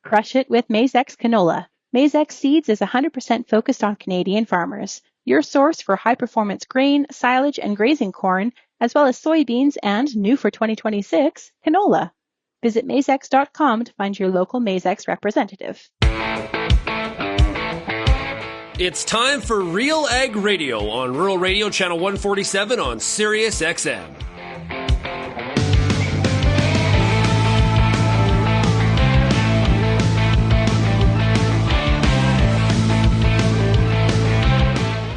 Crush it with Maizex canola. Maizex Seeds is 100% focused on Canadian farmers. Your source for high-performance grain, silage, and grazing corn, as well as soybeans and, new for 2026, canola. Visit Maizex.com to find your local Maizex representative. It's time for RealAg Radio on Rural Radio Channel 147 on Sirius XM.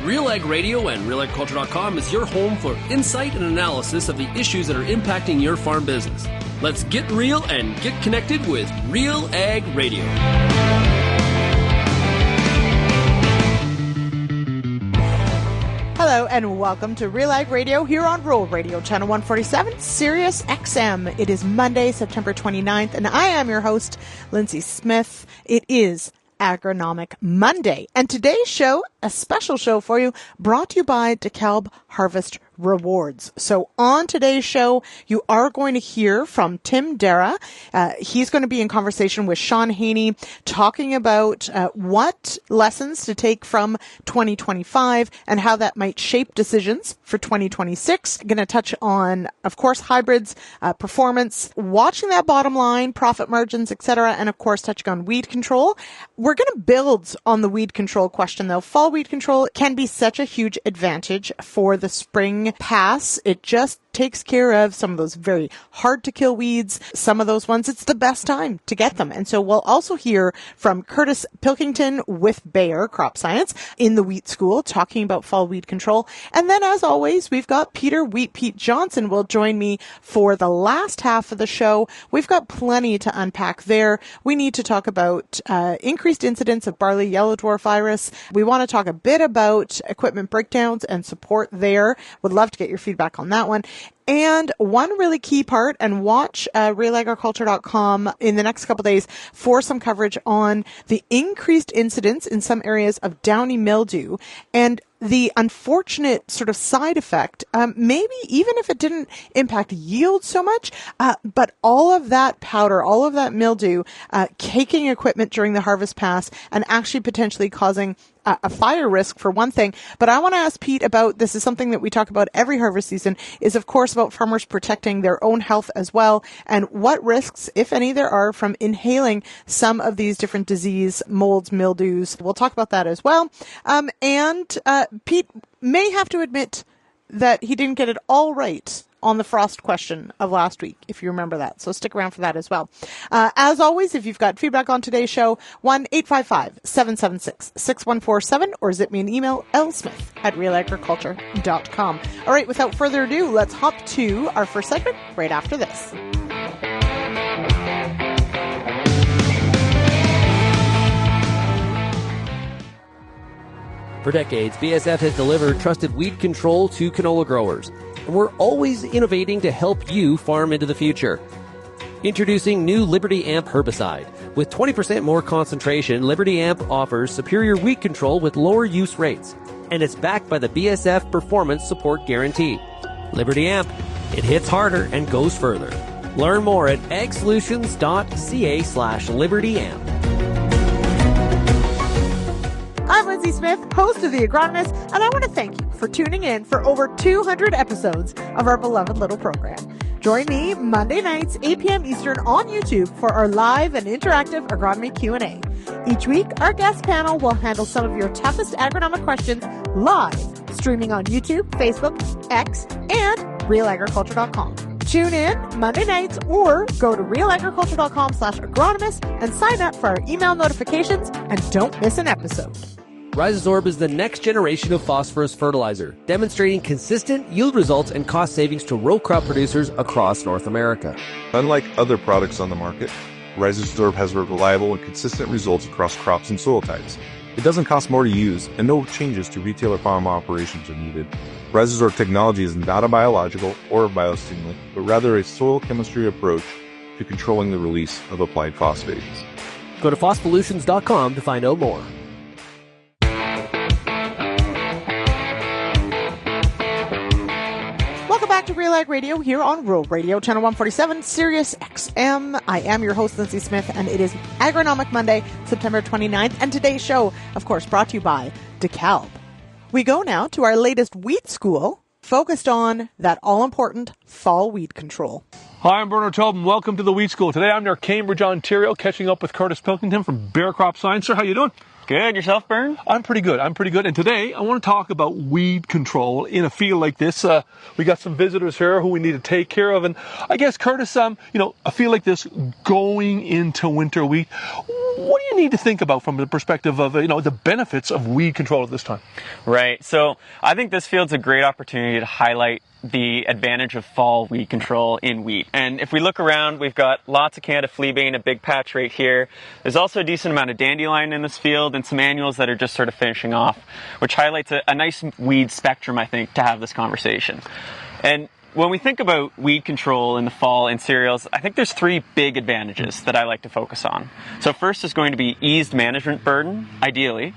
RealAg Radio and RealAgriculture.com is your home for insight and analysis of the issues that are impacting your farm business. Let's get real and get connected with RealAg Radio. Hello and welcome to RealAg Radio here on Rural Radio Channel 147, Sirius XM. It is Monday, September 29th, and I am your host, Lyndsey Smith. It is Agronomic Monday, and today's show, a special show for you, brought to you by DEKALB Harvest Rewards. So on today's show, you are going to hear from Tim Darragh. He's going to be in conversation with Sean Haney, talking about what lessons to take from 2025 and how that might shape decisions for 2026. Going to touch on, of course, hybrids, performance, watching that bottom line, profit margins, etc., and of course, touching on weed control. We're going to build on the weed control question, though. Fall weed control can be such a huge advantage for the spring pass. It just takes care of some of those very hard to kill weeds. Some of those ones, it's the best time to get them. And so we'll also hear from Kurtis Pilkington with Bayer Crop Science in the wheat school talking about fall weed control. And then as always, we've got Peter Wheat Pete Johnson will join me for the last half of the show. We've got plenty to unpack there. We need to talk about increased incidence of barley yellow dwarf virus. We want to talk a bit about equipment breakdowns and support there. Would love to get your feedback on that one. And one really key part, and watch RealAgriculture.com in the next couple days for some coverage on the increased incidence in some areas of downy mildew and the unfortunate sort of side effect, maybe even if it didn't impact yield so much, but all of that powder, all of that mildew, caking equipment during the harvest pass and actually potentially causing a fire risk for one thing. But I want to ask Pete about, this is something that we talk about every harvest season, is of course about farmers protecting their own health as well, and what risks, if any, there are from inhaling some of these different disease, molds, mildews. We'll talk about that as well. And Pete may have to admit that he didn't get it all right on the frost question of last week, if you remember that. So stick around for that as well. As always, if you've got feedback on today's show, 1-855-776-6147 or zip me an email, lsmith@realagriculture.com. All right, without further ado, let's hop to our first segment right after this. For decades, BSF has delivered trusted weed control to canola growers. And we're always innovating to help you farm into the future. Introducing new Liberty Amp herbicide. With 20% more concentration, Liberty Amp offers superior weed control with lower use rates. And it's backed by the BSF Performance Support Guarantee. Liberty Amp, it hits harder and goes further. Learn more at agsolutions.ca/libertyamp. I'm Lyndsey Smith, host of The Agronomist, and I want to thank you for tuning in for over 200 episodes of our beloved little program. Join me Monday nights, 8 p.m. Eastern on YouTube for our live and interactive agronomy Q&A. Each week, our guest panel will handle some of your toughest agronomic questions live, streaming on YouTube, Facebook, X, and RealAgriculture.com. Tune in Monday nights or go to realagriculture.com/agronomist and sign up for our email notifications and don't miss an episode. Rhizosorb is the next generation of phosphorus fertilizer, demonstrating consistent yield results and cost savings to row crop producers across North America. Unlike other products on the market, Rhizosorb has reliable and consistent results across crops and soil types. It doesn't cost more to use, and no changes to retail or farm operations are needed. Rhizosorb technology is not a biological or a biostimulant, but rather a soil chemistry approach to controlling the release of applied phosphates. Go to phospolutions.com to find out more. back to RealAg Radio here on Rural Radio, Channel 147, Sirius XM. I am your host, Lyndsey Smith, and it is Agronomic Monday, September 29th. And today's show, of course, brought to you by DEKALB. We go now to our latest weed school, focused on that all-important fall weed control. Hi, I'm Bernard Taub, and welcome to the Weed School. Today I'm near Cambridge, Ontario, catching up with Kurtis Pilkington from Bear Crop Science. Sir, how you doing? Good. Yourself, Bern? I'm pretty good. And today I want to talk about weed control in a field like this. We got some visitors here who we need to take care of. And I guess, Kurtis, a field like this going into winter wheat, what do you need to think about from the perspective of, the benefits of weed control at this time? Right. So I think this field's a great opportunity to highlight the advantage of fall weed control in wheat. And if we look around, we've got lots of Canada fleabane, a big patch right here. There's also a decent amount of dandelion in this field and some annuals that are just sort of finishing off, which highlights a nice weed spectrum, I think, to have this conversation. And when we think about weed control in the fall in cereals, I think there's three big advantages that I like to focus on. So first is going to be eased management burden, ideally.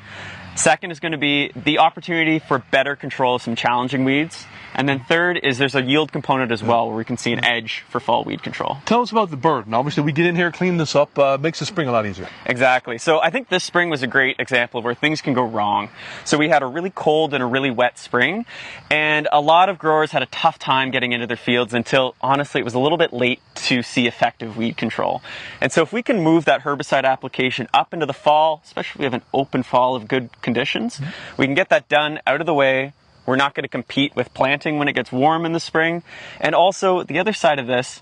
Second is going to be the opportunity for better control of some challenging weeds. And then third is there's a yield component as well where we can see an edge for fall weed control. Tell us about the burden. Obviously, we get in here, clean this up, makes the spring a lot easier. Exactly. So I think this spring was a great example of where things can go wrong. So we had a really cold and a really wet spring, and a lot of growers had a tough time getting into their fields until, honestly, it was a little bit late to see effective weed control. And so if we can move that herbicide application up into the fall, especially if we have an open fall of good conditions, we can get that done out of the way. We're not going to compete with planting when it gets warm in the spring. And also, the other side of this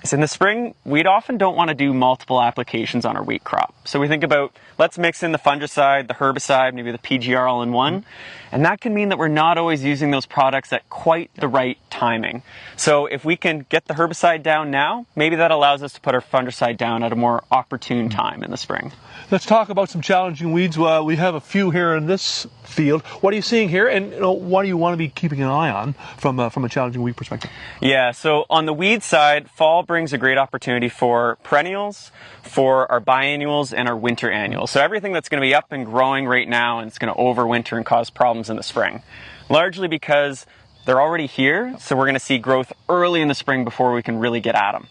is in the spring, we often don't want to do multiple applications on our wheat crop. So we think about, let's mix in the fungicide, the herbicide, maybe the PGR all in one. And that can mean that we're not always using those products at quite the right timing. So if we can get the herbicide down now, maybe that allows us to put our fungicide down at a more opportune time in the spring. Let's talk about some challenging weeds. We have a few here in this field. What are you seeing here, and what do you want to be keeping an eye on from a challenging weed perspective? Yeah, so on the weed side, fall brings a great opportunity for perennials, for our biennials, and our winter annuals. So everything that's going to be up and growing right now and it's going to overwinter and cause problems in the spring, largely because they're already here, so we're going to see growth early in the spring before we can really get at them.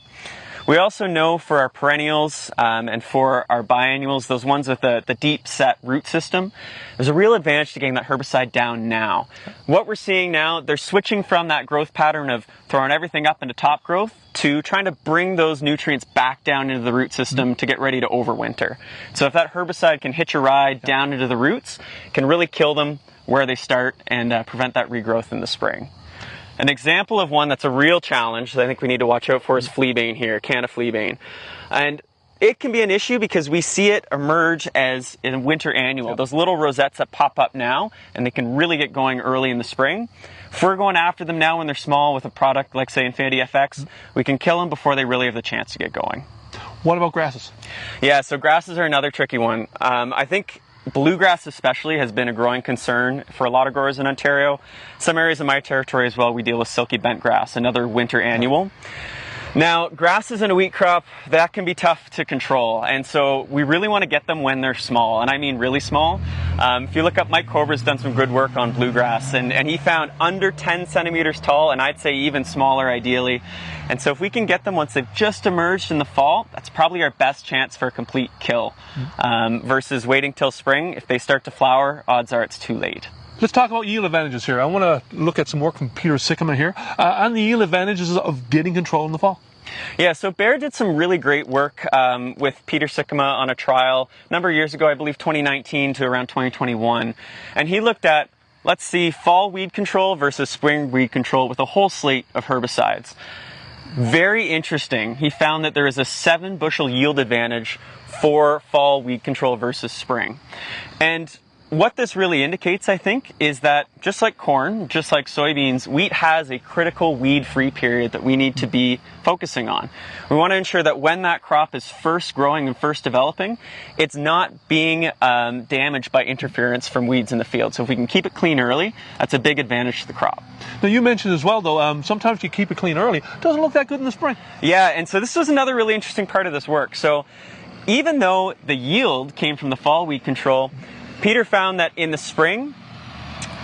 We also know for our perennials and for our biennials, those ones with the deep set root system, there's a real advantage to getting that herbicide down now. What we're seeing now, they're switching from that growth pattern of throwing everything up into top growth to trying to bring those nutrients back down into the root system to get ready to overwinter. So if that herbicide can hitch a ride down into the roots, it can really kill them where they start and prevent that regrowth in the spring. An example of one that's a real challenge that I think we need to watch out for is fleabane here, Canada fleabane. And it can be an issue because we see it emerge as in a winter annual, those little rosettes that pop up now, and they can really get going early in the spring. If we're going after them now when they're small with a product like, say, Infinity FX, we can kill them before they really have the chance to get going. What about grasses? Yeah, so grasses are another tricky one. I think bluegrass especially has been a growing concern for a lot of growers in Ontario. Some areas of my territory as well, we deal with silky bent grass, another winter annual. Now, grasses in a wheat crop, that can be tough to control, and so we really want to get them when they're small, and I mean really small. If you look up, Mike Cobra's done some good work on bluegrass, and he found under 10 centimeters tall, and I'd say even smaller ideally. And so if we can get them once they've just emerged in the fall, that's probably our best chance for a complete kill. Versus waiting till spring. If they start to flower, odds are it's too late. Let's talk about yield advantages here. I want to look at some work from Peter Sikkema here on the yield advantages of getting control in the fall. Yeah, so Bear did some really great work with Peter Sikkema on a trial a number of years ago, I believe 2019 to around 2021. And he looked at, let's see, fall weed control versus spring weed control with a whole slate of herbicides. Very interesting. He found that there is a 7 bushel yield advantage for fall weed control versus spring. And what this really indicates, I think, is that just like corn, just like soybeans, wheat has a critical weed-free period that we need to be focusing on. We want to ensure that when that crop is first growing and first developing, it's not being damaged by interference from weeds in the field. So if we can keep it clean early, that's a big advantage to the crop. Now, you mentioned as well, though, sometimes you keep it clean early. It doesn't look that good in the spring. Yeah, and so this was another really interesting part of this work. So even though the yield came from the fall weed control, Peter found that in the spring,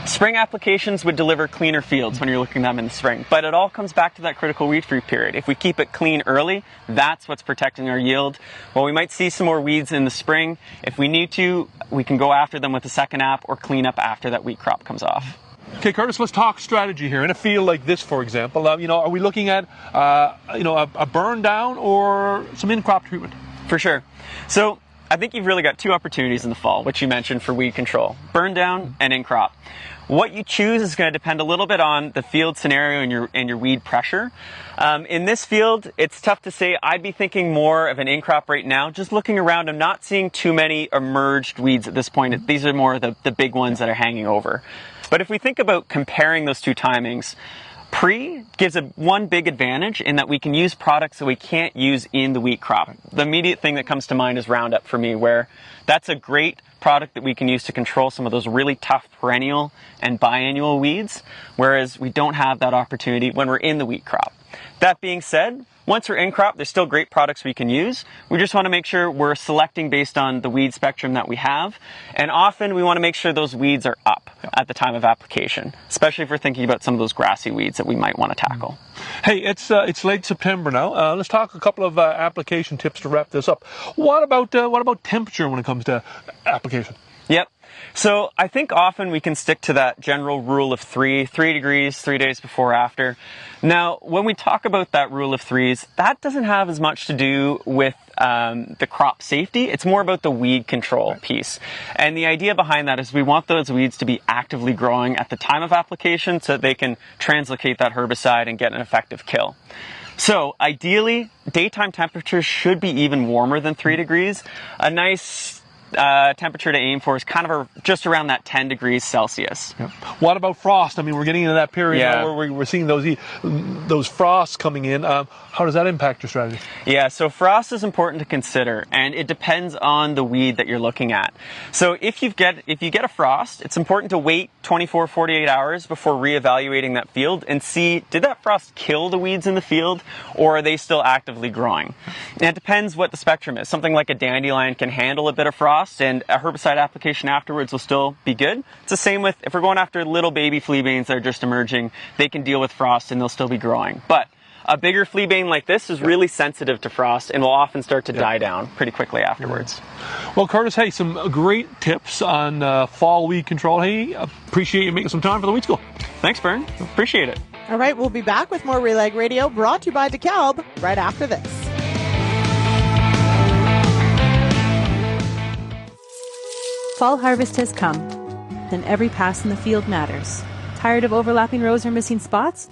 Spring applications would deliver cleaner fields when you're looking at them in the spring, but it all comes back to that critical weed-free period. If we keep it clean early, that's what's protecting our yield. While we might see some more weeds in the spring, if we need to, we can go after them with a second app or clean up after that wheat crop comes off. Okay, Kurtis, let's talk strategy here. In a field like this, for example, are we looking at, a burn down or some in-crop treatment? For sure. So I think you've really got two opportunities in the fall, which you mentioned for weed control, burn down and in-crop. What you choose is going to depend a little bit on the field scenario and your weed pressure. In this field, it's tough to say. I'd be thinking more of an in-crop right now. Just looking around, I'm not seeing too many emerged weeds at this point. These are more the big ones that are hanging over. But if we think about comparing those two timings, pre gives one big advantage in that we can use products that we can't use in the wheat crop. The immediate thing that comes to mind is Roundup for me, where that's a great product that we can use to control some of those really tough perennial and biannual weeds, whereas we don't have that opportunity when we're in the wheat crop. That being said, once we're in crop, there's still great products we can use. We just want to make sure we're selecting based on the weed spectrum that we have. And often we want to make sure those weeds are up at the time of application, especially if we're thinking about some of those grassy weeds that we might want to tackle. Hey, it's late September now. Let's talk a couple of application tips to wrap this up. What about temperature when it comes to application? Yep. So I think often we can stick to that general rule of 3 degrees, 3 days before, after. Now, when we talk about that rule of threes, that doesn't have as much to do with the crop safety. It's more about the weed control piece. And the idea behind that is we want those weeds to be actively growing at the time of application so that they can translocate that herbicide and get an effective kill. So ideally, daytime temperatures should be even warmer than 3 degrees. A nice temperature to aim for is kind of just around that 10 degrees Celsius. Yep. What about frost? I mean, we're getting into that period now where we're seeing those frosts coming in. How does that impact your strategy? Yeah, so frost is important to consider, and it depends on the weed that you're looking at. So if you get a frost, it's important to wait 24, 48 hours before reevaluating that field and see, did that frost kill the weeds in the field, or are they still actively growing? And it depends what the spectrum is. Something like a dandelion can handle a bit of frost, and a herbicide application afterwards will still be good. It's the same with, if we're going after little baby fleabanes that are just emerging, they can deal with frost and they'll still be growing. But a bigger fleabane like this is really sensitive to frost and will often start to die down pretty quickly afterwards. Well, Kurtis, hey, some great tips on fall weed control. Hey, appreciate you making some time for the Weed School. Thanks, Bern. Appreciate it. All right, we'll be back with more RealAg Radio, brought to you by DEKALB, right after this. Fall harvest has come, and every pass in the field matters. Tired of overlapping rows or missing spots?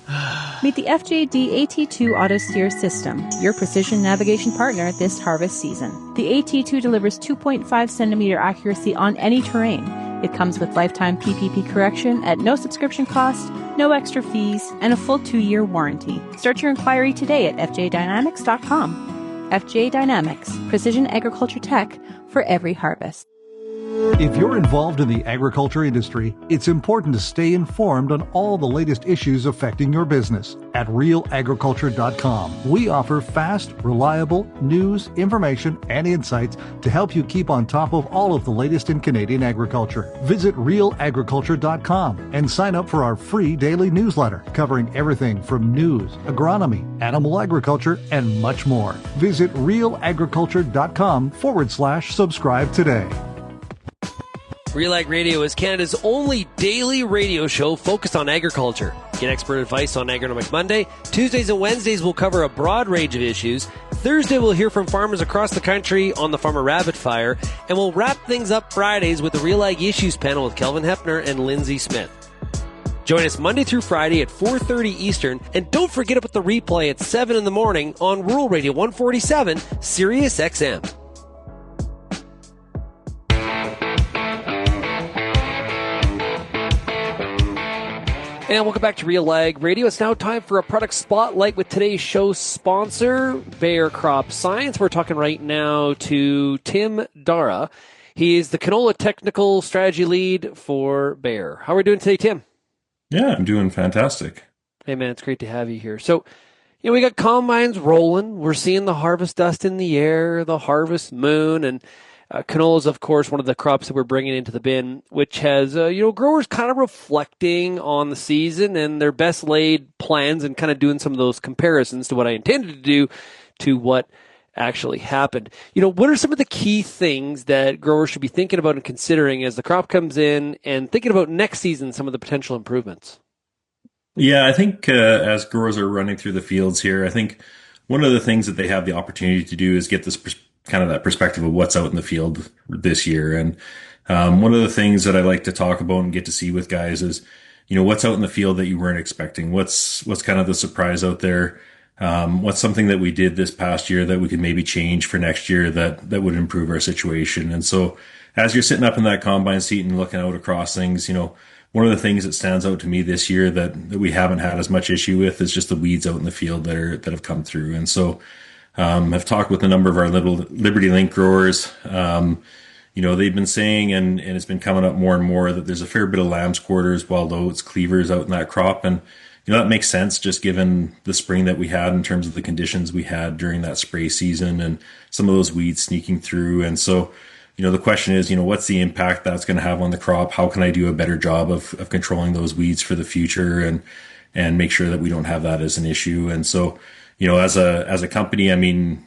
Meet the FJD AT2 Auto Steer System, your precision navigation partner this harvest season. The AT2 delivers 2.5 centimeter accuracy on any terrain. It comes with lifetime PPP correction at no subscription cost, no extra fees, and a full 2-year warranty. Start your inquiry today at fjdynamics.com. FJ Dynamics, precision agriculture tech for every harvest. If you're involved in the agriculture industry, it's important to stay informed on all the latest issues affecting your business. At RealAgriculture.com, we offer fast, reliable news, information, and insights to help you keep on top of all of the latest in Canadian agriculture. Visit RealAgriculture.com and sign up for our free daily newsletter covering everything from news, agronomy, animal agriculture, and much more. Visit RealAgriculture.com/subscribe today. RealAg Radio is Canada's only daily radio show focused on agriculture. Get expert advice on Agronomic Monday. Tuesdays and Wednesdays will cover a broad range of issues. Thursday we'll hear from farmers across the country on the Farmer Rapid Fire. And we'll wrap things up Fridays with the RealAg Issues panel with Kelvin Hefner and Lyndsey Smith. Join us Monday through Friday at 4:30 Eastern. And don't forget about the replay at 7 in the morning on Rural Radio 147, Sirius XM. And welcome back to RealAg Radio. It's now time for a product spotlight with today's show sponsor, Bayer Crop Science. We're talking right now to Tim Darragh. He is the canola technical strategy lead for Bayer. How are we doing today, Tim? Yeah, I'm doing fantastic. Hey, man, it's great to have you here. So, we got combines rolling. We're seeing the harvest dust in the air, the harvest moon, and Canola is, of course, one of the crops that we're bringing into the bin, which has, growers kind of reflecting on the season and their best laid plans and kind of doing some of those comparisons to what I intended to do to what actually happened. What are some of the key things that growers should be thinking about and considering as the crop comes in and thinking about next season, some of the potential improvements? Yeah, I think as growers are running through the fields here, I think one of the things that they have the opportunity to do is get this kind of that perspective of what's out in the field this year. And one of the things that I like to talk about and get to see with guys is, what's out in the field that you weren't expecting? What's kind of the surprise out there? What's something that we did this past year that we could maybe change for next year that would improve our situation? And so as you're sitting up in that combine seat and looking out across things, one of the things that stands out to me this year that we haven't had as much issue with is just the weeds out in the field that have come through. And so I've talked with a number of our Liberty Link growers. They've been saying, and it's been coming up more and more, that there's a fair bit of lamb's quarters, wild oats, cleavers out in that crop. And that makes sense just given the spring that we had in terms of the conditions we had during that spray season and some of those weeds sneaking through. And so the question is, what's the impact that's going to have on the crop? How can I do a better job of controlling those weeds for the future and make sure that we don't have that as an issue? And so, as a company,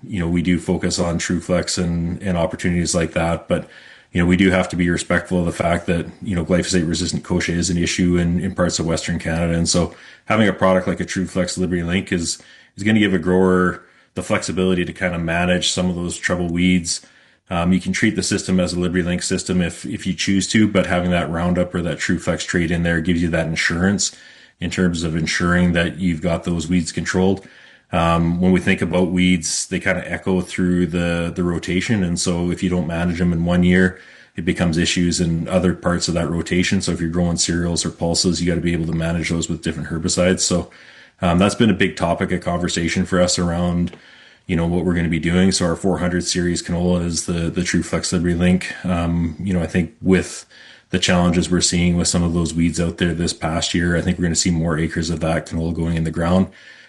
we do focus on TrueFlex and opportunities like that, but we do have to be respectful of the fact that, glyphosate resistant kochia is an issue in parts of Western Canada. And so having a product like a TrueFlex Liberty Link is going to give a grower the flexibility to kind of manage some of those trouble weeds. You can treat the system as a Liberty Link system if you choose to, but having that Roundup or that TrueFlex trait in there gives you that insurance in terms of ensuring that you've got those weeds controlled. When we think about weeds, they kind of echo through the rotation. And so if you don't manage them in 1 year, it becomes issues in other parts of that rotation. So if you're growing cereals or pulses, you got to be able to manage those with different herbicides. So that's been a big topic of conversation for us around what we're going to be doing. So our 400 series canola is the TrueFlex Liberty Link. I think with the challenges we're seeing with some of those weeds out there this past year, I think we're going to see more acres of that canola going in the ground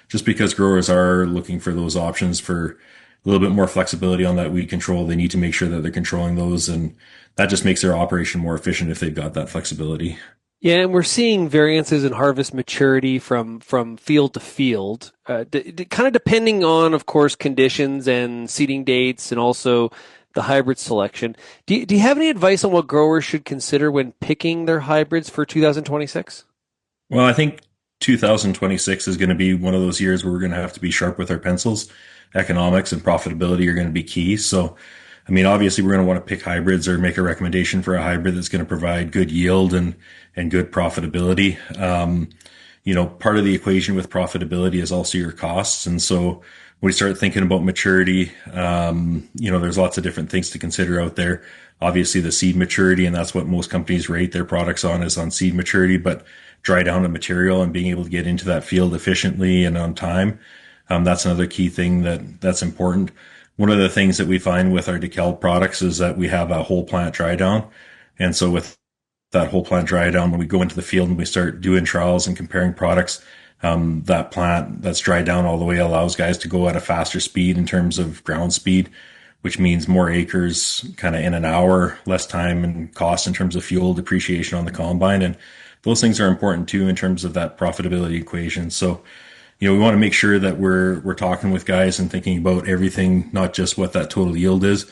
just because growers are looking for those options for a little bit more flexibility on that weed control. They need to make sure that they're controlling those, and that just makes their operation more efficient if they've got that flexibility. Yeah, and we're seeing variances in harvest maturity from field to field, kind of depending on, of course, conditions and seeding dates and also the hybrid selection. Do you have any advice on what growers should consider when picking their hybrids for 2026? Well, I think 2026 is going to be one of those years where we're going to have to be sharp with our pencils. Economics and profitability are going to be key. So, obviously we're going to want to pick hybrids or make a recommendation for a hybrid that's going to provide good yield and good profitability. Part of the equation with profitability is also your costs. And so when we start thinking about maturity, there's lots of different things to consider out there. Obviously the seed maturity, and that's what most companies rate their products on, is on seed maturity, but dry down of material and being able to get into that field efficiently and on time. That's another key thing that's important. One of the things that we find with our DEKALB products is that we have a whole plant dry down. And so with that whole plant dry down, when we go into the field and we start doing trials and comparing products, that plant that's dried down all the way allows guys to go at a faster speed in terms of ground speed, which means more acres kind of in an hour, less time and cost in terms of fuel depreciation on the combine. And those things are important too in terms of that profitability equation. So, we want to make sure that we're talking with guys and thinking about everything, not just what that total yield is.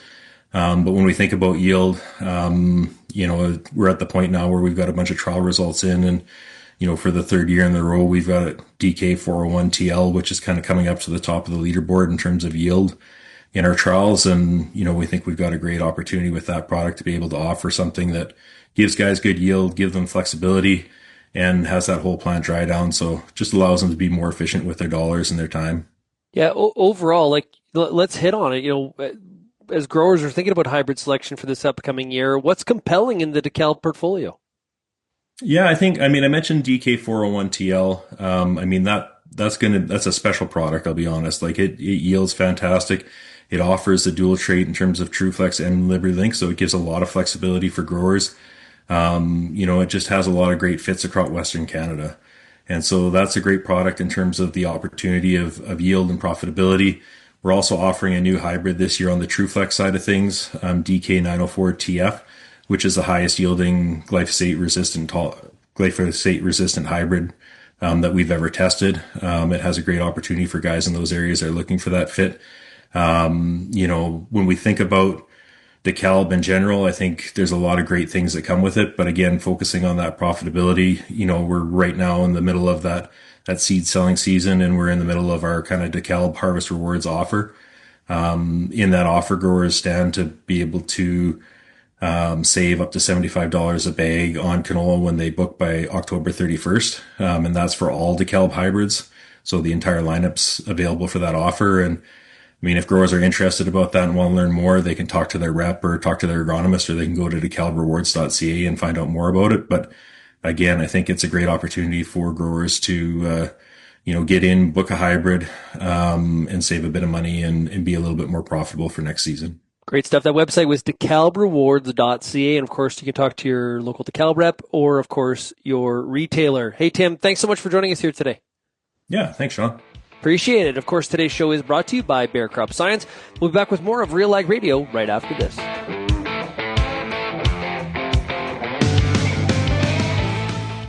But when we think about yield, we're at the point now where we've got a bunch of trial results in, and, for the third year in a row, we've got DK401TL, which is kind of coming up to the top of the leaderboard in terms of yield in our trials. And, we think we've got a great opportunity with that product to be able to offer something that gives guys good yield, give them flexibility, and has that whole plant dry down. So just allows them to be more efficient with their dollars and their time. Yeah. Overall, let's hit on it. As growers are thinking about hybrid selection for this upcoming year, what's compelling in the DEKALB portfolio? Yeah, I mentioned DK401TL. That's a special product. I'll be honest. It yields fantastic. It offers the dual trait in terms of TrueFlex and Liberty Link. So it gives a lot of flexibility for growers. It just has a lot of great fits across Western Canada. And so that's a great product in terms of the opportunity of yield and profitability. We're also offering a new hybrid this year on the TrueFlex side of things, DK904TF, which is the highest yielding glyphosate-resistant hybrid that we've ever tested. It has a great opportunity for guys in those areas that are looking for that fit. When we think about DEKALB in general, I think there's a lot of great things that come with it. But again, focusing on that profitability, we're right now in the middle of that seed selling season, and we're in the middle of our kind of DEKALB Harvest Rewards offer. In that offer, growers stand to be able to save up to $75 a bag on canola when they book by October 31st. And that's for all DEKALB hybrids. So the entire lineup's available for that offer. And if growers are interested about that and want to learn more, they can talk to their rep or talk to their agronomist, or they can go to dekalbrewards.ca and find out more about it. But again, I think it's a great opportunity for growers to, get in, book a hybrid, and save a bit of money and be a little bit more profitable for next season. Great stuff. That website was dekalbrewards.ca. And of course, you can talk to your local DEKALB rep or, of course, your retailer. Hey, Tim, thanks so much for joining us here today. Yeah, thanks, Sean. Appreciate it. Of course, today's show is brought to you by Bear Crop Science. We'll be back with more of RealAg Radio right after this.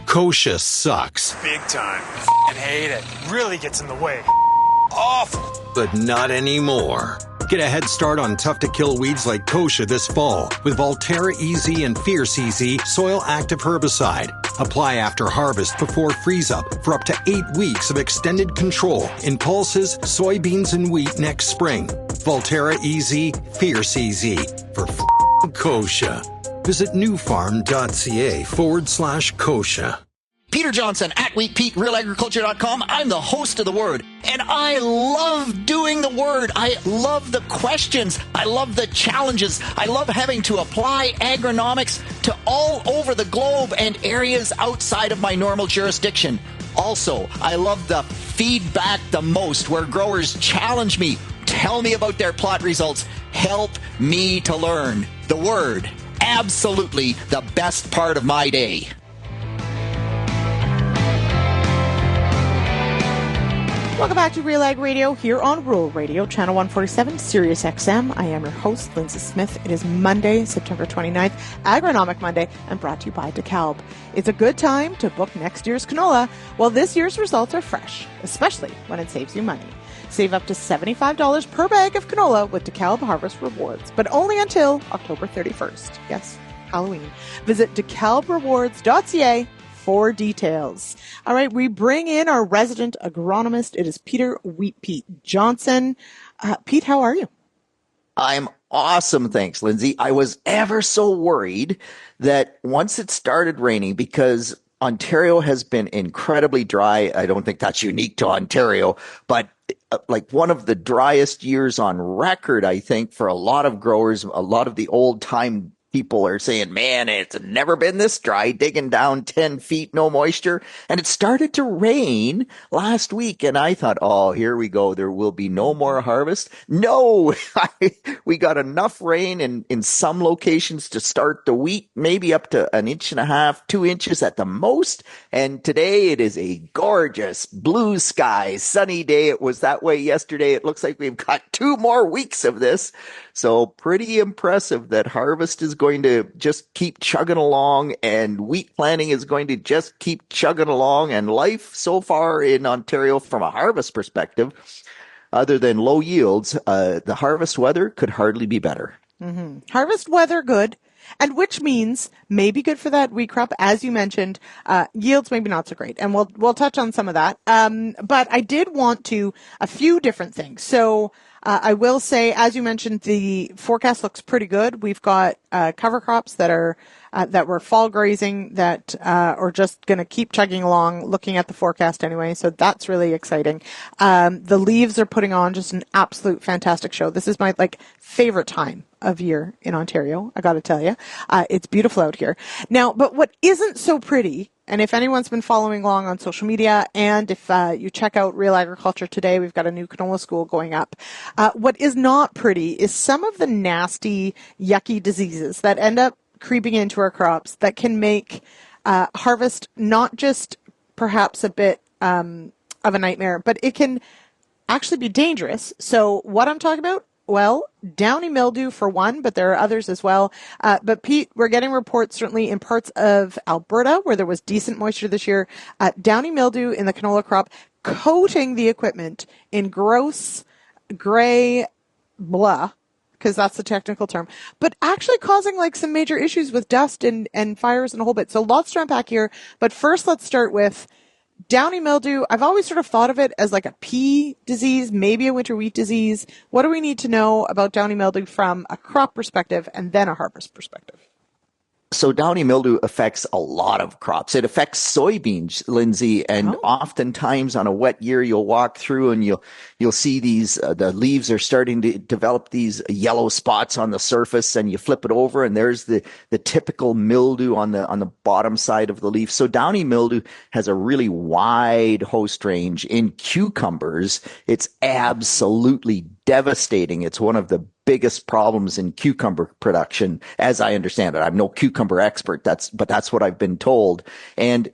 Kochia sucks. Big time. And hate it. Really gets in the way. Awful. But not anymore. Get a head start on tough-to-kill weeds like kochia this fall with Volterra EZ and Fierce EZ soil-active herbicide. Apply after harvest before freeze-up for up to 8 weeks of extended control in pulses, soybeans, and wheat next spring. Volterra EZ, Fierce EZ for kochia. Visit newfarm.ca/kochia. Peter Johnson at WheatPete, RealAgriculture.com. I'm the host of The Word, and I love doing The Word. I love the questions. I love the challenges. I love having to apply agronomics to all over the globe and areas outside of my normal jurisdiction. Also, I love the feedback the most, where growers challenge me, tell me about their plot results, help me to learn. The Word, absolutely the best part of my day. Welcome back to RealAg Radio here on Rural Radio, Channel 147, Sirius XM. I am your host, Lyndsey Smith. It is Monday, September 29th, Agronomic Monday, and brought to you by DEKALB. It's a good time to book next year's canola while this year's results are fresh, especially when it saves you money. Save up to $75 per bag of canola with DEKALB Harvest Rewards, but only until October 31st. Yes, Halloween. Visit dekalbrewards.ca for details. All right, we bring in our resident agronomist. It is Peter WheatPete Johnson. Pete, how are you? I'm awesome, thanks, Lyndsey. I was ever so worried that once it started raining, because Ontario has been incredibly dry. I don't think that's unique to Ontario, but like one of the driest years on record, I think, for a lot of growers. A lot of the old-time people are saying, man, it's never been this dry, digging down 10 feet, no moisture. And it started to rain last week. And I thought, oh, here we go. There will be no more harvest. No, we got enough rain in some locations to start the week, maybe up to 1.5 inches, 2 inches at the most. And today it is a gorgeous blue sky, sunny day. It was that way yesterday. It looks like we've got 2 more weeks of this. So pretty impressive that harvest is going to just keep chugging along, and wheat planting is going to just keep chugging along. And life so far in Ontario from a harvest perspective, other than low yields, the harvest weather could hardly be better. Mm-hmm. Harvest weather good. And which means maybe good for that wheat crop, as you mentioned. Yields maybe not so great, and we'll touch on some of that. But I did want to a few different things. So I will say, as you mentioned, the forecast looks pretty good. We've got cover crops that are that were fall grazing that are just going to keep chugging along. Looking at the forecast anyway, so that's really exciting. The leaves are putting on just an absolute fantastic show. This is my favorite time of year in Ontario. I got to tell you, it's beautiful out here now. But what isn't so pretty, and if anyone's been following along on social media, and if you check out Real Agriculture today, we've got a new canola school going up. What is not pretty is some of the nasty, yucky diseases that end up creeping into our crops that can make harvest not just perhaps a bit of a nightmare, but it can actually be dangerous. So what I'm talking about, well, downy mildew for one, but there are others as well. But Pete, we're getting reports certainly in parts of Alberta where there was decent moisture this year, downy mildew in the canola crop coating the equipment in gross gray blah, because that's the technical term, but actually causing like some major issues with dust and fires and a whole bit. So lots to unpack here. But first, let's start with downy mildew. I've always sort of thought of it as like a pea disease, maybe a winter wheat disease. What do we need to know about downy mildew from a crop perspective and then a harvest perspective? So downy mildew affects a lot of crops. It affects soybeans, Lyndsey, and oftentimes on a wet year, you'll walk through and you'll see these, the leaves are starting to develop these yellow spots on the surface, and you flip it over and there's the typical mildew on the bottom side of the leaf. So downy mildew has a really wide host range. In cucumbers, it's absolutely devastating. It's one of the biggest problems in cucumber production, as I understand it. I'm no cucumber expert, but that's what I've been told. And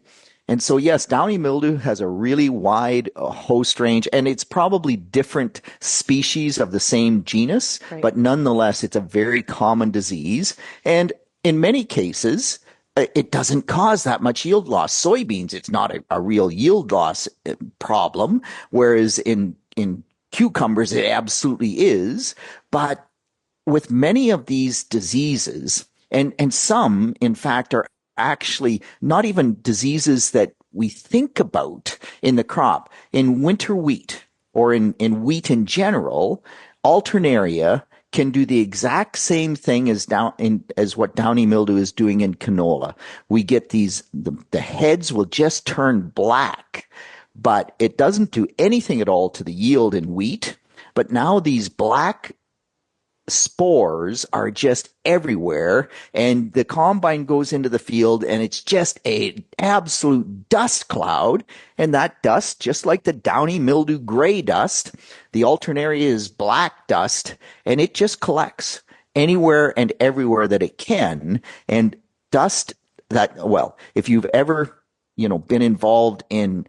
so, yes, downy mildew has a really wide host range, and it's probably different species of the same genus, right, but nonetheless, it's a very common disease. And in many cases, it doesn't cause that much yield loss. Soybeans, it's not a real yield loss problem, whereas in cucumbers, it absolutely is. But with many of these diseases, and some, in fact, are actually not even diseases that we think about in the crop. In winter wheat, or in wheat in general, alternaria can do the exact same thing as what downy mildew is doing in canola. We get the heads will just turn black, but it doesn't do anything at all to the yield in wheat. But now these black spores are just everywhere, and the combine goes into the field and it's just an absolute dust cloud. And that dust, just like the downy mildew gray dust, the alternaria is black dust, and it just collects anywhere and everywhere that it can. And dust that, well, if you've ever, been involved in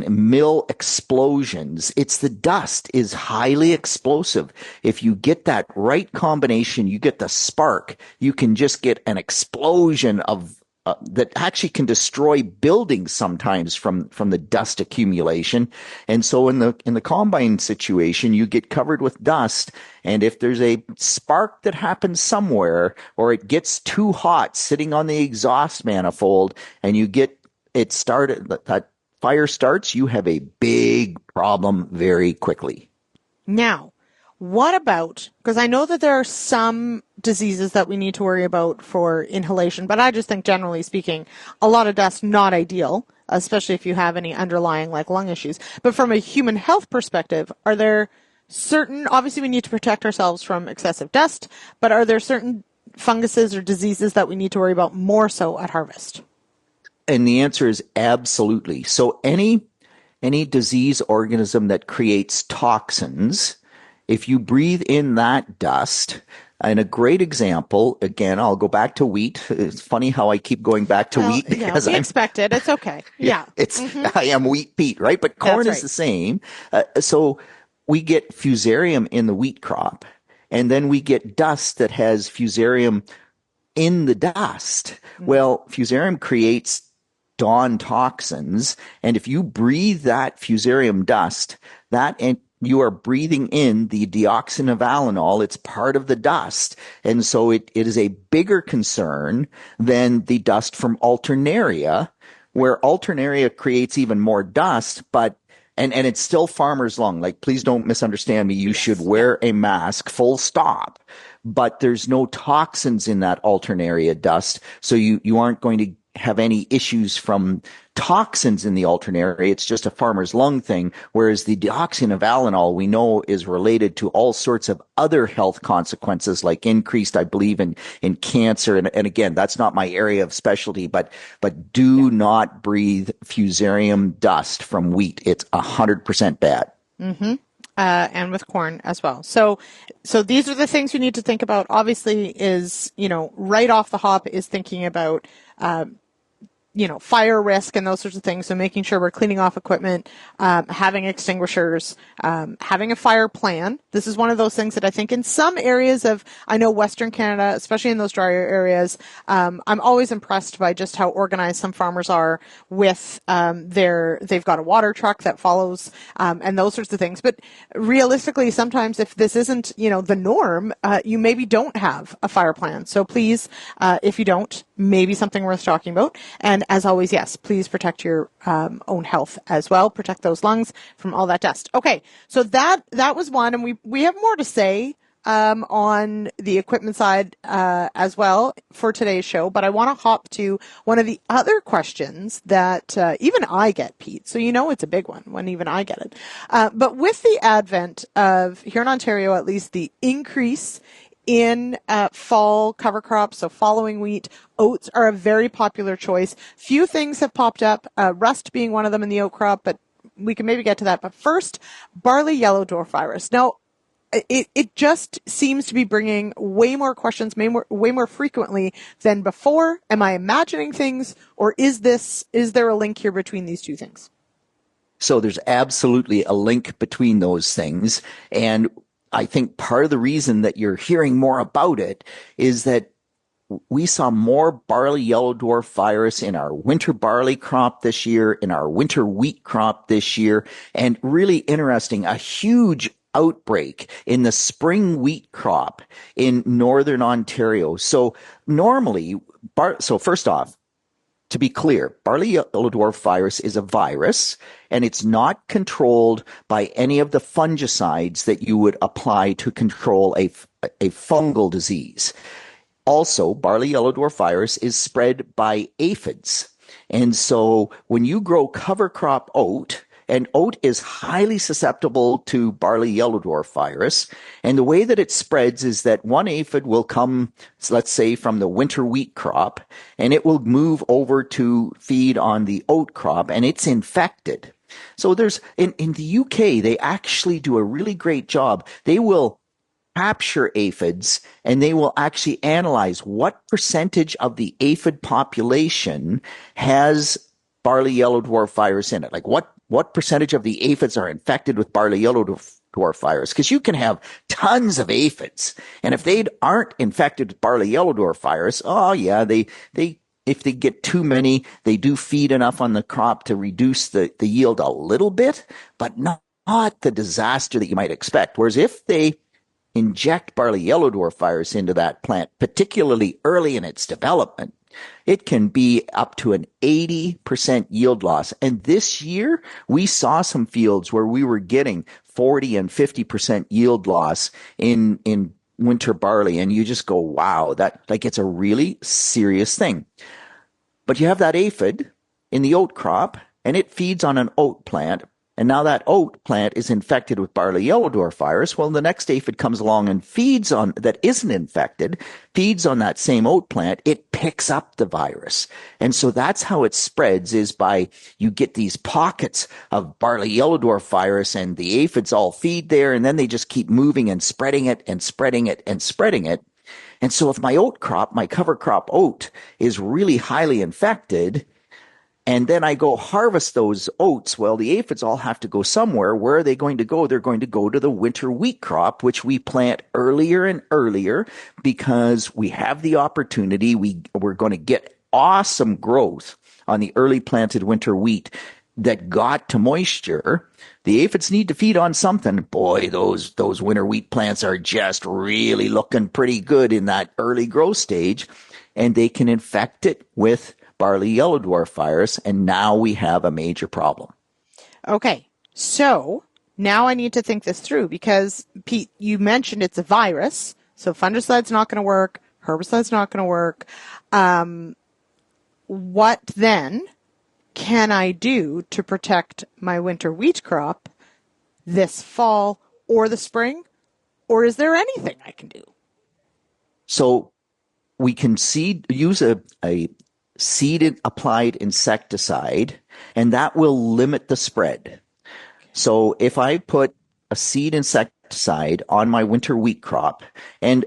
mill explosions, it's the dust is highly explosive. If you get that right combination, you get the spark, you can just get an explosion of that actually can destroy buildings sometimes from the dust accumulation. And so in the combine situation, you get covered with dust, and if there's a spark that happens somewhere, or it gets too hot sitting on the exhaust manifold, and you get it started, that fire starts, you have a big problem very quickly. Now, what about, because I know that there are some diseases that we need to worry about for inhalation, but I just think generally speaking, a lot of dust, not ideal, especially if you have any underlying like lung issues. But from a human health perspective, are there certain, obviously we need to protect ourselves from excessive dust, but are there certain funguses or diseases that we need to worry about more so at harvest? And the answer is absolutely. So any disease organism that creates toxins, if you breathe in that dust, and a great example, again, I'll go back to wheat. It's funny how I keep going back to wheat because we expected. It's okay. Yeah. I am Wheat Pete, right? But corn is the same. So we get fusarium in the wheat crop, and then we get dust that has fusarium in the dust. Well, fusarium creates dawn toxins, and if you breathe that fusarium dust, and you are breathing in the deoxynivalenol, it's part of the dust, and so it is a bigger concern than the dust from alternaria, where alternaria creates even more dust, but and it's still farmer's lung. Like, please don't misunderstand me. You should wear a mask, full stop. But there's no toxins in that alternaria dust, so you aren't going to have any issues from toxins in the alternaria. It's just a farmer's lung thing, whereas the deoxynivalenol we know is related to all sorts of other health consequences, like increased, I believe, in cancer. And again, that's not my area of specialty, but do not breathe fusarium dust from wheat. It's 100% bad. Mm-hmm. And with corn as well. So these are the things you need to think about. Obviously is, right off the hop is thinking about, fire risk and those sorts of things. So making sure we're cleaning off equipment, having extinguishers, having a fire plan. This is one of those things that I think in some areas I know Western Canada, especially in those drier areas, I'm always impressed by just how organized some farmers are with, they've got a water truck that follows, and those sorts of things. But realistically, sometimes if this isn't, the norm, you maybe don't have a fire plan. So please, if you don't, maybe something worth talking about. And as always, yes, please protect your own health as well. Protect those lungs from all that dust. Okay, so that was one, and we have more to say on the equipment side as well for today's show. But I want to hop to one of the other questions that even I get, Pete. So it's a big one when even I get it. But with the advent of, here in Ontario at least, the increase in fall cover crops, so following wheat, oats are a very popular choice. Few things have popped up, rust being one of them in the oat crop, but we can maybe get to that. But first, barley yellow dwarf virus. Now, it just seems to be bringing way more questions, way more frequently than before. Am I imagining things, or is there a link here between these two things? So there's absolutely a link between those things, and I think part of the reason that you're hearing more about it is that we saw more barley yellow dwarf virus in our winter barley crop this year, in our winter wheat crop this year, and really interesting, a huge outbreak in the spring wheat crop in northern Ontario. So normally, so first off, to be clear, barley yellow dwarf virus is a virus, and it's not controlled by any of the fungicides that you would apply to control a fungal disease. Also, barley yellow dwarf virus is spread by aphids. And so when you grow cover crop oat, and oat is highly susceptible to barley yellow dwarf virus. And the way that it spreads is that one aphid will come, let's say, from the winter wheat crop, and it will move over to feed on the oat crop, and it's infected. So there's, in the UK, they actually do a really great job. They will capture aphids, and they will actually analyze what percentage of the aphid population has barley yellow dwarf virus in it. Like what percentage of the aphids are infected with barley yellow dwarf virus? Because you can have tons of aphids, and if they aren't infected with barley yellow dwarf virus, oh yeah, they if they get too many, they do feed enough on the crop to reduce the yield a little bit, but not the disaster that you might expect. Whereas if they inject barley yellow dwarf virus into that plant, particularly early in its development, it can be up to an 80% yield loss. And this year, we saw some fields where we were getting 40 and 50% yield loss in winter barley. And you just go, wow, it's a really serious thing. But you have that aphid in the oat crop, and it feeds on an oat plant. And now that oat plant is infected with barley yellow dwarf virus. Well, the next aphid comes along and feeds on, that isn't infected, feeds on that same oat plant. It picks up the virus. And so that's how it spreads, is by, you get these pockets of barley yellow dwarf virus, and the aphids all feed there, and then they just keep moving and spreading it and spreading it and spreading it. And so if my oat crop, my cover crop oat, is really highly infected, and then I go harvest those oats, well, the aphids all have to go somewhere. Where are they going to go? They're going to go to the winter wheat crop, which we plant earlier and earlier because we have the opportunity. We're going to get awesome growth on the early planted winter wheat that got to moisture. The aphids need to feed on something. Boy, those winter wheat plants are just really looking pretty good in that early growth stage, and they can infect it with barley yellow dwarf virus, and now we have a major problem. Okay, so now I need to think this through, because Pete, you mentioned it's a virus, so fungicide's not going to work, herbicide's not going to work. What then can I do to protect my winter wheat crop this fall or the spring? Or is there anything I can do? So we can use a seed applied insecticide, and that will limit the spread. So if I put a seed insecticide on my winter wheat crop, and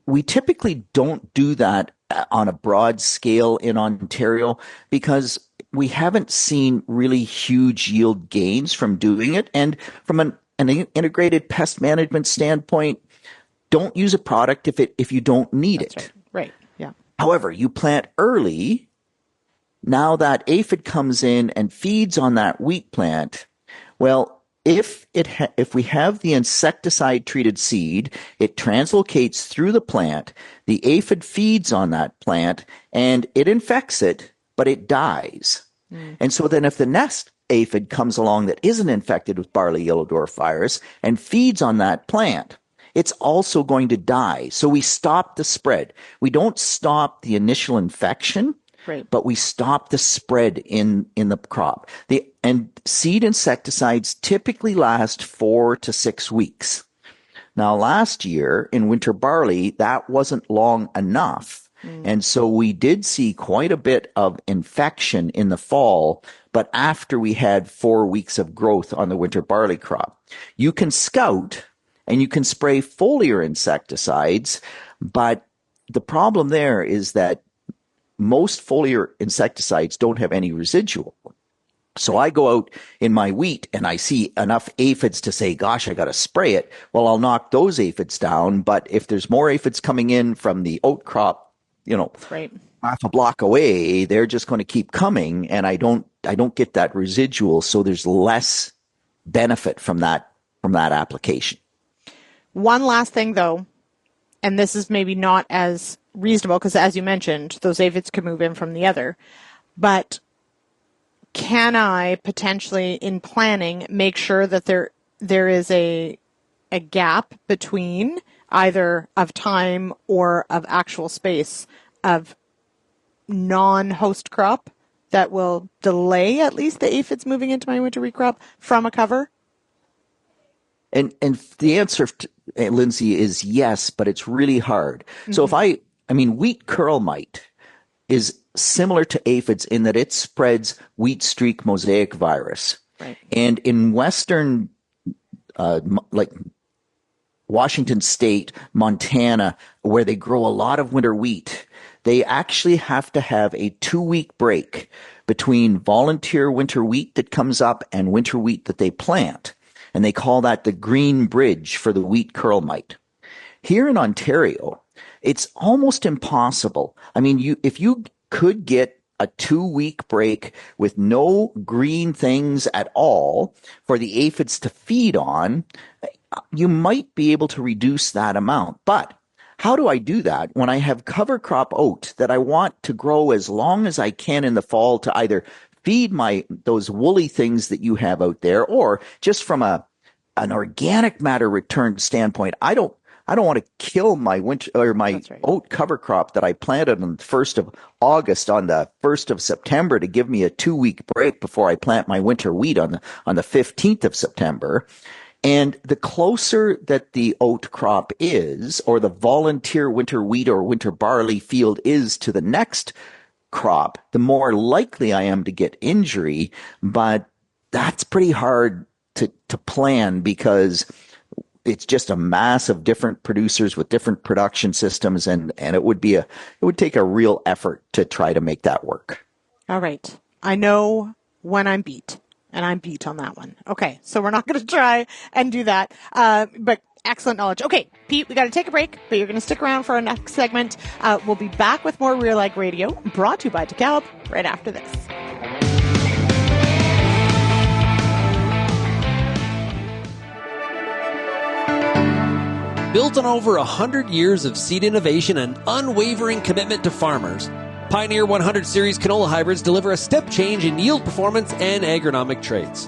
we typically don't do that on a broad scale in Ontario because we haven't seen really huge yield gains from doing it. And from an integrated pest management standpoint, don't use a product if you don't need it. Right. Yeah. However, you plant early. Now that aphid comes in and feeds on that wheat plant, well, if we have the insecticide treated seed, it translocates through the plant, the aphid feeds on that plant and it infects it, but it dies. And so then if the next aphid comes along that isn't infected with barley yellow dwarf virus and feeds on that plant, it's also going to die. So we stop the spread. We don't stop the initial infection. Right. But we stop the spread in the crop. And seed insecticides typically last 4 to 6 weeks. Now, last year in winter barley, that wasn't long enough. And so we did see quite a bit of infection in the fall, but after we had 4 weeks of growth on the winter barley crop. You can scout and you can spray foliar insecticides, but the problem there is that most foliar insecticides don't have any residual. So I go out in my wheat and I see enough aphids to say, gosh, I got to spray it. Well, I'll knock those aphids down. But if there's more aphids coming in from the oat crop, half a block away, they're just going to keep coming. And I don't get that residual. So there's less benefit from that application. One last thing though, and this is maybe not as reasonable because, as you mentioned, those aphids could move in from the other. But can I potentially, in planning, make sure that there is a gap between either of time or of actual space of non-host crop that will delay at least the aphids moving into my winter wheat crop from a cover? And the answer, Lyndsey, is yes, but it's really hard. So wheat curl mite is similar to aphids in that it spreads wheat streak mosaic virus. Right. And in Western, like Washington State, Montana, where they grow a lot of winter wheat, they actually have to have a 2-week break between volunteer winter wheat that comes up and winter wheat that they plant. And they call that the green bridge for the wheat curl mite. Here in Ontario, it's almost impossible. I mean, if you could get a 2-week break with no green things at all for the aphids to feed on, you might be able to reduce that amount. But how do I do that when I have cover crop oat that I want to grow as long as I can in the fall to either feed those woolly things that you have out there, or just from an organic matter return standpoint, I don't want to kill my winter or my oat cover crop that I planted on the 1st of August on the 1st of September to give me a 2-week break before I plant my winter wheat on the 15th of September. And the closer that the oat crop is, or the volunteer winter wheat or winter barley field is to the next crop, the more likely I am to get injury. But that's pretty hard to plan because it's just a mass of different producers with different production systems, and it would take a real effort to try to make that work. All right. I know when I'm beat, and I'm beat on that one. Okay, so we're not going to try and do that. But excellent knowledge. Okay, Pete, we got to take a break, but you're going to stick around for our next segment. We'll be back with more RealAg Radio, brought to you by DEKALB, right after this. Built on over 100 years of seed innovation and unwavering commitment to farmers, Pioneer 100 Series canola hybrids deliver a step change in yield performance and agronomic traits.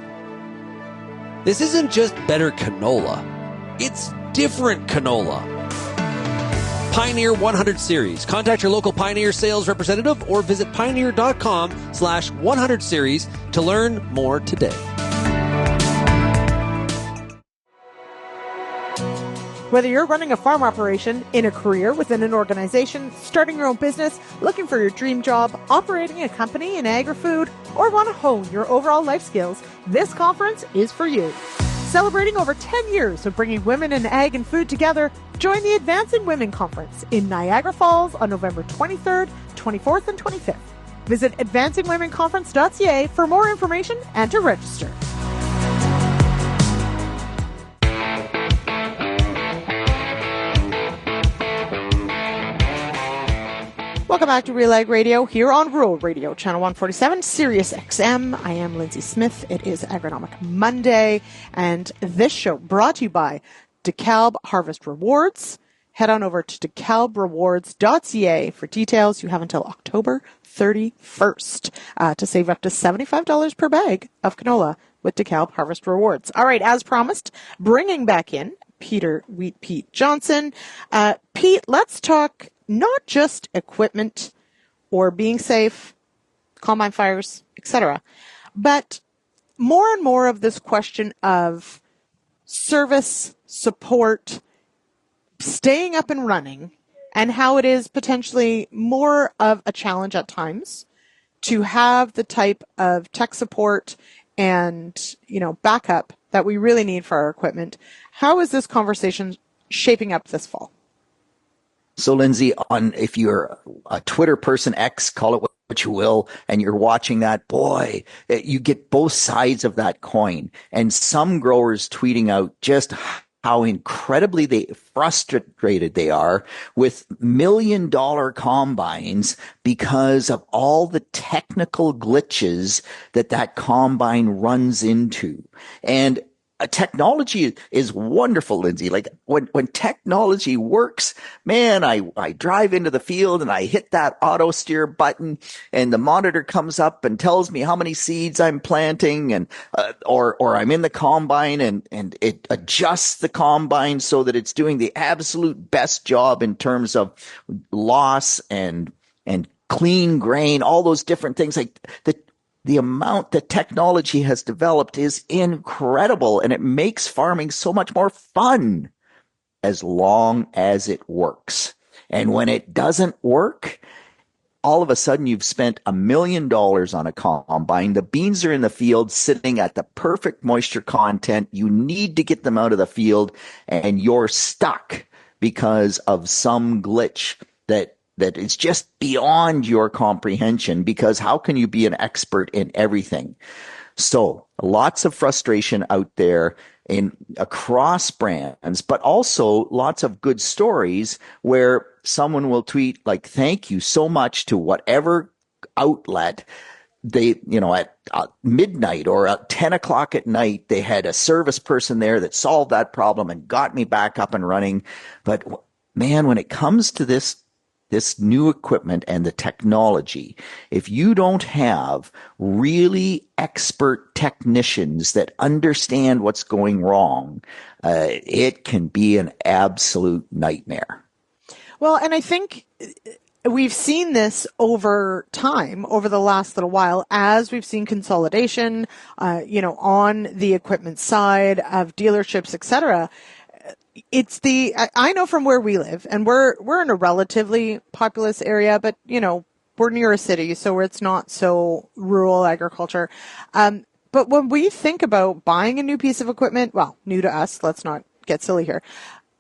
This isn't just better canola, it's different canola. Pioneer 100 Series. Contact your local Pioneer sales representative or visit pioneer.com/100 series to learn more today. Whether you're running a farm operation, in a career within an organization, starting your own business, looking for your dream job, operating a company in agri-food, or want to hone your overall life skills, this conference is for you. Celebrating over 10 years of bringing women in ag and food together, join the Advancing Women Conference in Niagara Falls on November 23rd, 24th, and 25th. Visit advancingwomenconference.ca for more information and to register. Welcome back to RealAg Radio here on Rural Radio, Channel 147, Sirius XM. I am Lyndsey Smith. It is Agronomic Monday, and this show brought to you by DEKALB Harvest Rewards. Head on over to dekalbrewards.ca for details. You have until October 31st to save up to $75 per bag of canola with DEKALB Harvest Rewards. All right, as promised, bringing back in Peter Wheat Pete Johnson. Pete, let's talk not just equipment or being safe, combine fires, etc., but more and more of this question of service, support, staying up and running, and how it is potentially more of a challenge at times to have the type of tech support and, backup that we really need for our equipment. How is this conversation shaping up this fall? So, Lyndsey, if you're a Twitter person, X, call it what you will, and you're watching that, boy, you get both sides of that coin. And some growers tweeting out just how incredibly frustrated they are with $1 million combines because of all the technical glitches that combine runs into. And technology is wonderful, Lyndsey. Like when technology works, man, I drive into the field and I hit that auto steer button and the monitor comes up and tells me how many seeds I'm planting and, or I'm in the combine and it adjusts the combine so that it's doing the absolute best job in terms of loss and clean grain, all those different things. Like the amount that technology has developed is incredible, and it makes farming so much more fun as long as it works. And when it doesn't work, all of a sudden you've spent $1 million on a combine. The beans are in the field sitting at the perfect moisture content. You need to get them out of the field, and you're stuck because of some glitch that is just beyond your comprehension, because how can you be an expert in everything? So lots of frustration out there across brands, but also lots of good stories where someone will tweet like, thank you so much to whatever outlet they, at midnight or at 10 o'clock at night, they had a service person there that solved that problem and got me back up and running. But man, when it comes to this new equipment and the technology, if you don't have really expert technicians that understand what's going wrong, it can be an absolute nightmare. Well, and I think we've seen this over time, over the last little while, as we've seen consolidation, on the equipment side of dealerships, etc. I know from where we live, and we're in a relatively populous area, but, we're near a city, so it's not so rural agriculture. But when we think about buying a new piece of equipment, well, new to us, let's not get silly here,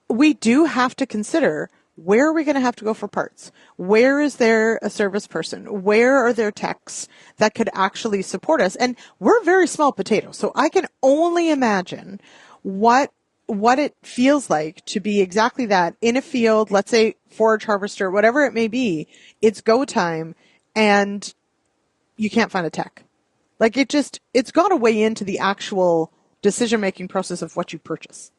we do have to consider, where are we going to have to go for parts? Where is there a service person? Where are there techs that could actually support us? And we're very small potatoes, so I can only imagine what it feels like to be exactly that in a field, let's say forage harvester, whatever it may be, it's go time and you can't find a tech. Like it's got to weigh into the actual decision-making process of what you purchase.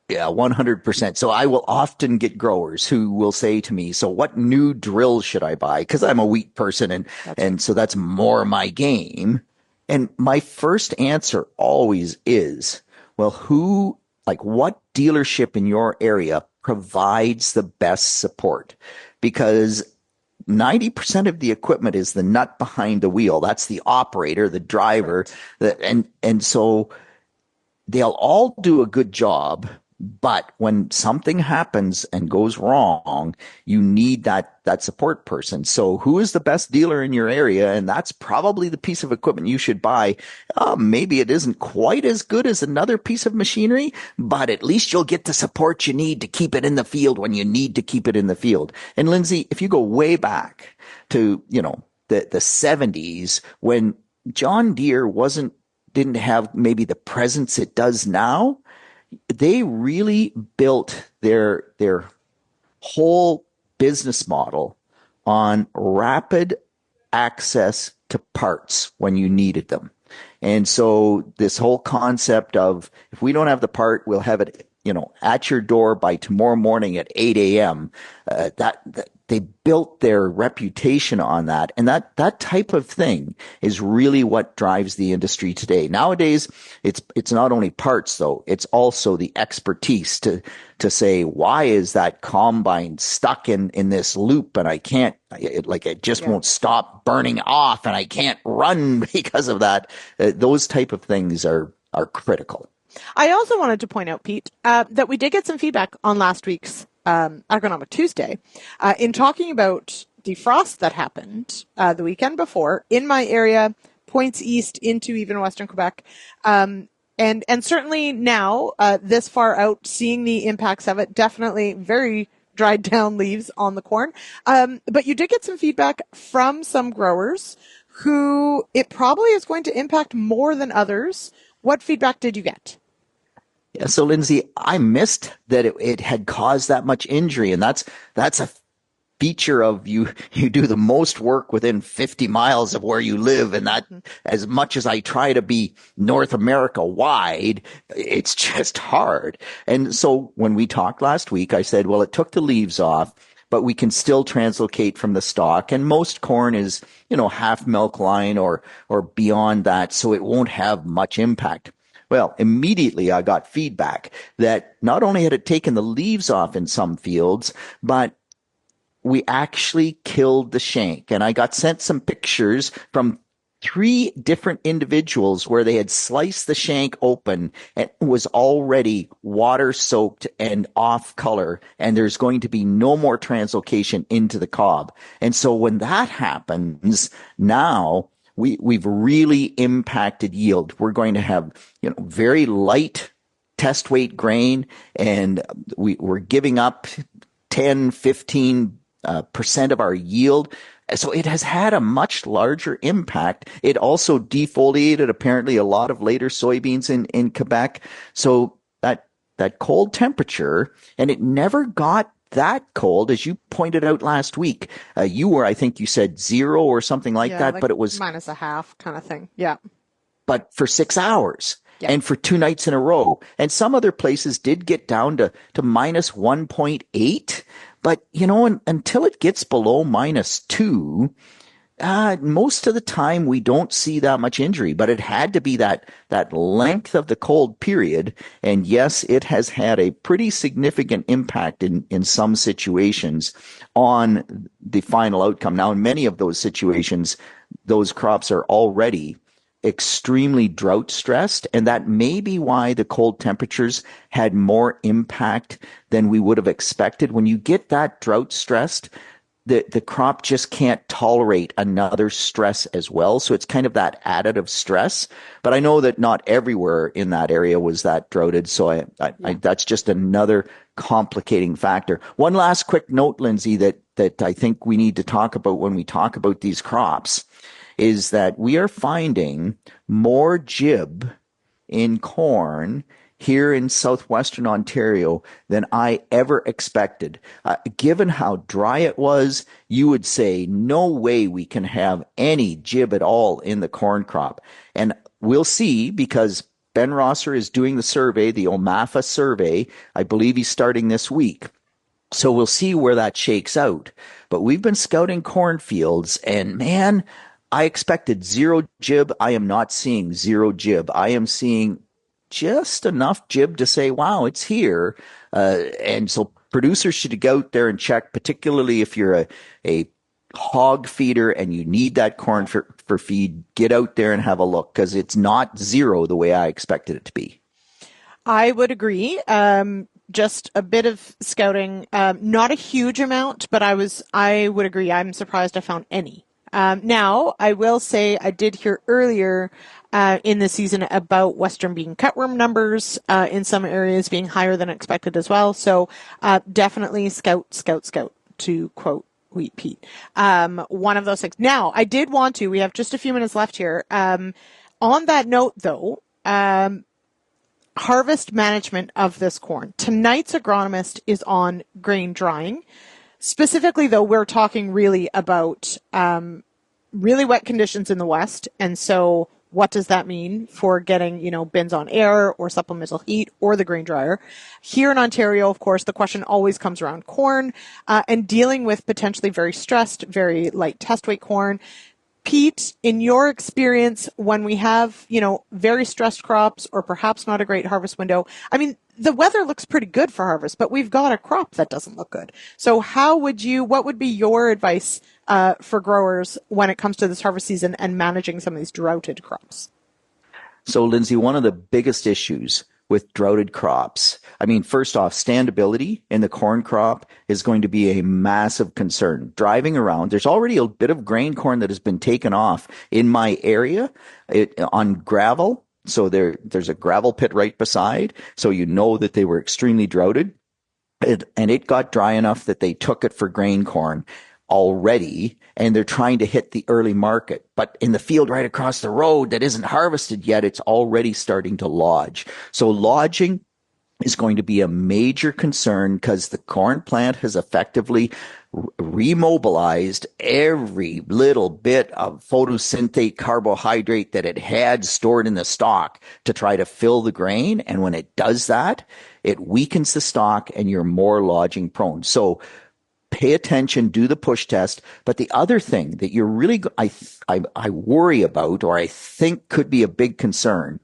Yeah, 100%. So I will often get growers who will say to me, so what new drill should I buy? Because I'm a wheat person and so that's more my game. And my first answer always is, well, what dealership in your area provides the best support? Because 90% of the equipment is the nut behind the wheel. That's the operator, the driver. And so they'll all do a good job, But when something happens and goes wrong, you need that support person. So who is the best dealer in your area? And that's probably the piece of equipment you should buy. Maybe it isn't quite as good as another piece of machinery, but at least you'll get the support you need to keep it in the field when you need to keep it in the field. And Lyndsey, if you go way back to, the 70s, when John Deere didn't have maybe the presence it does now, they really built their whole business model on rapid access to parts when you needed them. And so this whole concept of, if we don't have the part, we'll have it, at your door by tomorrow morning at 8 a.m. That they built their reputation on that. And that type of thing is really what drives the industry today. Nowadays, it's not only parts though, it's also the expertise to say, why is that combine stuck in this loop and I can't, it just won't stop burning off and I can't run because of that. Those type of things are critical. I also wanted to point out, Pete, that we did get some feedback on last week's Agronomic Tuesday in talking about the frost that happened the weekend before in my area, points east into even Western Quebec. And certainly now, this far out, seeing the impacts of it, definitely very dried down leaves on the corn. But you did get some feedback from some growers who it probably is going to impact more than others. What feedback did you get? Yeah, so Lyndsey, I missed that it had caused that much injury, and that's a feature of you do the most work within 50 miles of where you live, and that as much as I try to be North America wide, it's just hard. And so when we talked last week, I said, well, it took the leaves off, but we can still translocate from the stalk, and most corn is, half milk line or beyond that, so it won't have much impact. Well, immediately I got feedback that not only had it taken the leaves off in some fields, but we actually killed the shank. And I got sent some pictures from 3 different individuals where they had sliced the shank open and it was already water soaked and off color. And there's going to be no more translocation into the cob. And so when that happens, now we've really impacted yield. We're going to have, very light test weight grain, and we're giving up 10, 15% of our yield. So it has had a much larger impact. It also defoliated apparently a lot of later soybeans in Quebec. So that cold temperature, and it never got that cold, as you pointed out last week. You were, I think you said 0 or something like that, but it was minus a half kind of thing. Yeah. But for 6 hours and for 2 nights in a row. And some other places did get down to minus 1.8. But, until it gets below minus 2, most of the time we don't see that much injury, but it had to be that length of the cold period. And yes, it has had a pretty significant impact in some situations on the final outcome. Now, in many of those situations, those crops are already extremely drought stressed, and that may be why the cold temperatures had more impact than we would have expected. When you get that drought stressed, the crop just can't tolerate another stress as well. So it's kind of that additive stress. But I know that not everywhere in that area was that droughted. So I that's just another complicating factor. One last quick note, Lyndsey, that I think we need to talk about when we talk about these crops is that we are finding more jib in corn here in southwestern Ontario than I ever expected. Given how dry it was, you would say no way we can have any jib at all in the corn crop. And we'll see, because Ben Rosser is doing the survey, the OMAFA survey. I believe he's starting this week. So we'll see where that shakes out. But we've been scouting cornfields, and man, I expected 0 jib. I am not seeing 0 jib. I am seeing just enough jib to say, wow, it's here. And so producers should go out there and check, particularly if you're a hog feeder and you need that corn for feed, get out there and have a look, because it's not 0 the way I expected it to be. I would agree. Just a bit of scouting, not a huge amount, but I would agree. I'm surprised I found any. Now, I will say I did hear earlier in the season about Western bean cutworm numbers in some areas being higher than expected as well. So definitely scout, to quote Wheat Pete. One of those things. Now, I did want to, we have just a few minutes left here. On that note, though, harvest management of this corn. Tonight's agronomist is on grain drying. Specifically, though, we're talking really about really wet conditions in the West. And so what does that mean for getting, bins on air or supplemental heat or the grain dryer? Here in Ontario, of course, the question always comes around corn and dealing with potentially very stressed, very light test weight corn. Pete, in your experience, when we have, very stressed crops or perhaps not a great harvest window, I mean, the weather looks pretty good for harvest, but we've got a crop that doesn't look good. So what would be your advice for growers when it comes to this harvest season and managing some of these droughted crops? So, Lyndsey, one of the biggest issues with droughted crops, first off, standability in the corn crop is going to be a massive concern. Driving around, there's already a bit of grain corn that has been taken off in my area on gravel. So there's a gravel pit right beside. So that they were extremely droughted. And it got dry enough that they took it for grain corn already, and they're trying to hit the early market. But in the field right across the road that isn't harvested yet, it's already starting to lodge. So lodging is going to be a major concern because the corn plant has effectively remobilized every little bit of photosynthate carbohydrate that it had stored in the stalk to try to fill the grain. And when it does that, it weakens the stalk and you're more lodging prone. So pay attention, do the push test. But the other thing that you're really, I worry about, or I think could be a big concern,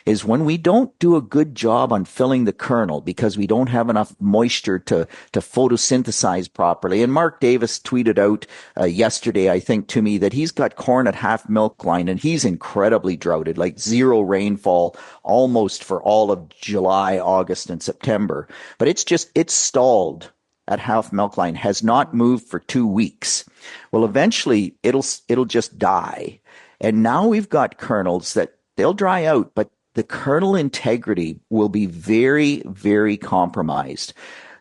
is when we don't do a good job on filling the kernel because we don't have enough moisture to photosynthesize properly. And Mark Davis tweeted out yesterday, I think, to me that he's got corn at half milk line and he's incredibly droughted, like zero rainfall almost for all of July, August, and September. But it's stalled at half milk line, has not moved for 2 weeks. Well, eventually it'll just die. And now we've got kernels that they'll dry out, but the kernel integrity will be very, very compromised.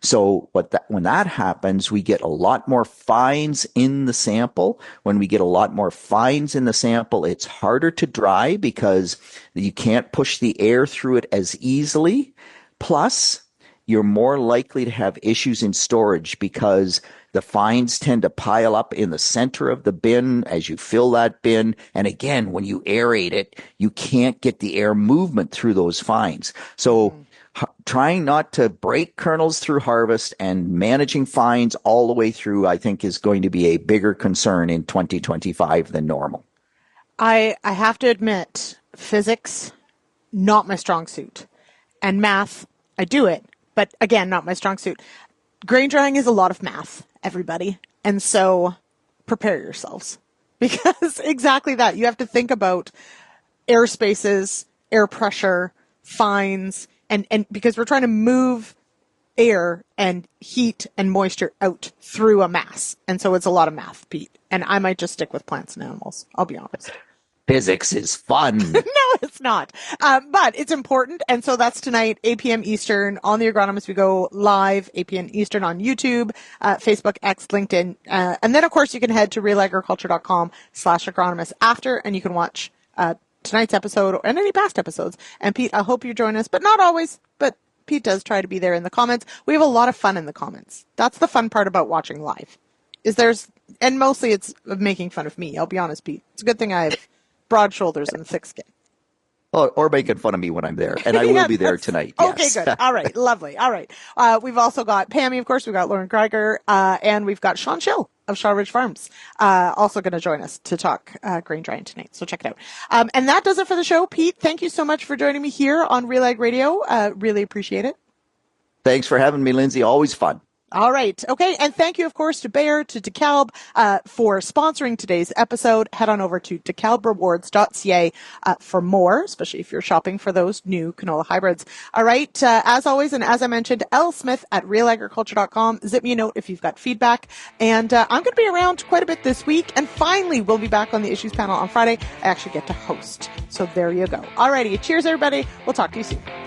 So when that happens, we get a lot more fines in the sample. When we get a lot more fines in the sample, it's harder to dry because you can't push the air through it as easily. Plus, you're more likely to have issues in storage because the fines tend to pile up in the center of the bin as you fill that bin. And again, when you aerate it, you can't get the air movement through those fines. So trying not to break kernels through harvest and managing fines all the way through, I think, is going to be a bigger concern in 2025 than normal. I have to admit, physics, not my strong suit. And math, I do it. But again, not my strong suit. Grain drying is a lot of math, everybody. And so prepare yourselves because exactly that. You have to think about air spaces, air pressure, fines, and because we're trying to move air and heat and moisture out through a mass. And so it's a lot of math, Pete. And I might just stick with plants and animals. I'll be honest. Physics is fun. No, it's not. But it's important. And so that's tonight, 8 p.m. Eastern on the Agronomist. We go live, 8 p.m. Eastern on YouTube, Facebook, X, LinkedIn. And then, of course, you can head to realagriculture.com/agronomist after, and you can watch tonight's episode and any past episodes. And Pete, I hope you join us, but not always. But Pete does try to be there in the comments. We have a lot of fun in the comments. That's the fun part about watching live. And mostly it's making fun of me. I'll be honest, Pete. It's a good thing I have broad shoulders and thick skin. Or making fun of me when I'm there. And I will be there tonight. Yes. Okay, good. All right. Lovely. All right. We've also got Pammy, of course. We've got Lauren Greiger, and we've got Sean Schill of Shaw Ridge Farms, also going to join us to talk grain drying tonight. So check it out. And that does it for the show. Pete, thank you so much for joining me here on RealAg Radio. Really appreciate it. Thanks for having me, Lyndsey. Always fun. All right. Okay. And thank you, of course, to Bayer, to DEKALB, for sponsoring today's episode. Head on over to dekalbrewards.ca, for more, especially if you're shopping for those new canola hybrids. All right. As always, and as I mentioned, Smith at RealAgriculture.com. Zip me a note if you've got feedback. And, I'm going to be around quite a bit this week. And finally, we'll be back on the issues panel on Friday. I actually get to host. So there you go. All righty. Cheers, everybody. We'll talk to you soon.